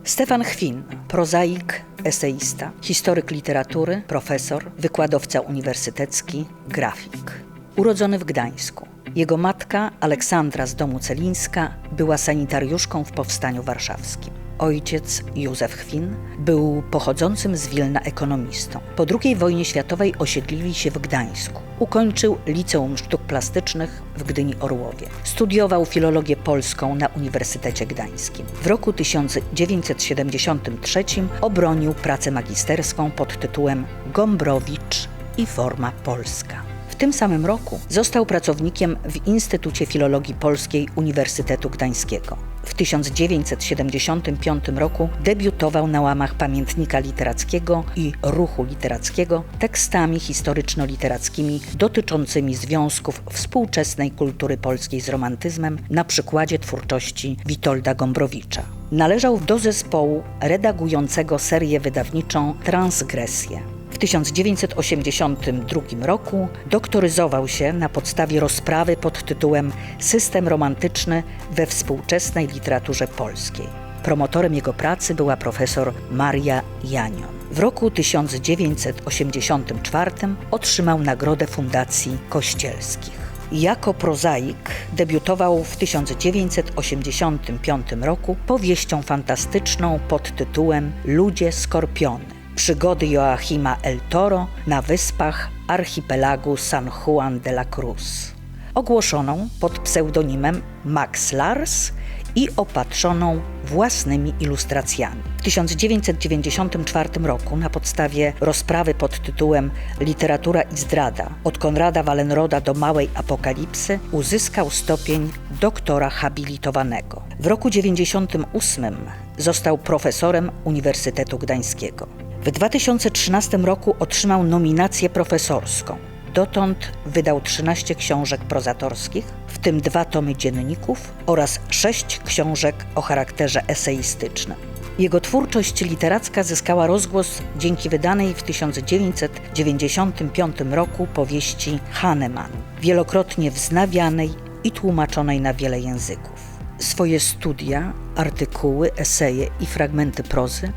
Stefan Chwin, prozaik, eseista, historyk literatury, profesor, wykładowca uniwersytecki, grafik. Urodzony w Gdańsku. Jego matka, Aleksandra z domu Celińska, była sanitariuszką w Powstaniu Warszawskim. Ojciec, Józef Chwin, był pochodzącym z Wilna ekonomistą. Po II wojnie światowej osiedlili się w Gdańsku. Ukończył Liceum Sztuk Plastycznych w Gdyni-Orłowie. Studiował filologię polską na Uniwersytecie Gdańskim. W roku 1973 obronił pracę magisterską pod tytułem Gombrowicz i forma polska. W tym samym roku został pracownikiem w Instytucie Filologii Polskiej Uniwersytetu Gdańskiego. W 1975 roku debiutował na łamach Pamiętnika Literackiego i Ruchu Literackiego tekstami historyczno-literackimi dotyczącymi związków współczesnej kultury polskiej z romantyzmem na przykładzie twórczości Witolda Gombrowicza. Należał do zespołu redagującego serię wydawniczą Transgresje. W 1982 roku doktoryzował się na podstawie rozprawy pod tytułem System romantyczny we współczesnej literaturze polskiej. Promotorem jego pracy była profesor Maria Janion. W roku 1984 otrzymał nagrodę Fundacji Kościelskich. Jako prozaik debiutował w 1985 roku powieścią fantastyczną pod tytułem Ludzie Skorpiony. Przygody Joachima El Toro na wyspach archipelagu San Juan de la Cruz. Ogłoszoną pod pseudonimem Max Lars i opatrzoną własnymi ilustracjami. W 1994 roku na podstawie rozprawy pod tytułem Literatura i zdrada od Konrada Wallenroda do Małej Apokalipsy uzyskał stopień doktora habilitowanego. W roku 1998 został profesorem Uniwersytetu Gdańskiego. W 2013 roku otrzymał nominację profesorską. Dotąd wydał 13 książek prozatorskich, w tym 2 tomy dzienników oraz 6 książek o charakterze eseistycznym. Jego twórczość literacka zyskała rozgłos dzięki wydanej w 1995 roku powieści Hahnemann, wielokrotnie wznawianej i tłumaczonej na wiele języków. Swoje studia, artykuły, eseje i fragmenty prozy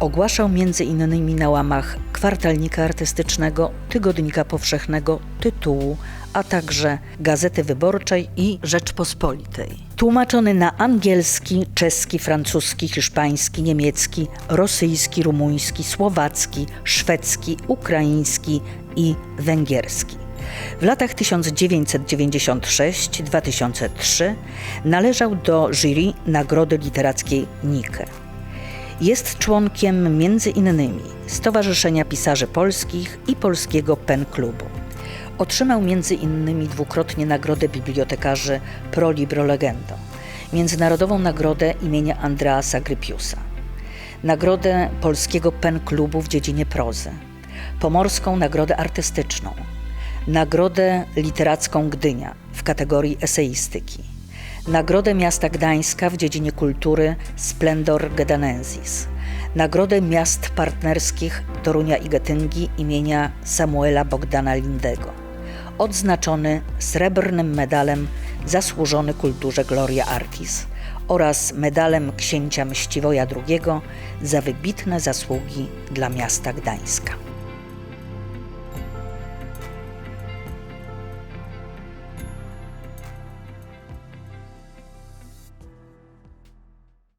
ogłaszał m.in. na łamach Kwartalnika Artystycznego, Tygodnika Powszechnego, Tytułu, a także Gazety Wyborczej i Rzeczpospolitej. Tłumaczony na angielski, czeski, francuski, hiszpański, niemiecki, rosyjski, rumuński, słowacki, szwedzki, ukraiński i węgierski. W latach 1996-2003 należał do jury Nagrody Literackiej Nike. Jest członkiem m.in. Stowarzyszenia Pisarzy Polskich i Polskiego Pen Klubu. Otrzymał m.in. dwukrotnie Nagrodę Bibliotekarzy Pro Libro Legendo, Międzynarodową Nagrodę imienia Andreasa Grypiusa, Nagrodę Polskiego Pen Klubu w dziedzinie prozy, Pomorską Nagrodę Artystyczną, Nagrodę Literacką Gdynia w kategorii eseistyki, Nagrodę Miasta Gdańska w dziedzinie kultury Splendor Gedanensis, Nagrodę Miast Partnerskich Torunia i Getyngi imienia Samuela Bogdana Lindego, odznaczony srebrnym medalem Zasłużony Kulturze Gloria Artis oraz medalem Księcia Mściwoja II za wybitne zasługi dla miasta Gdańska.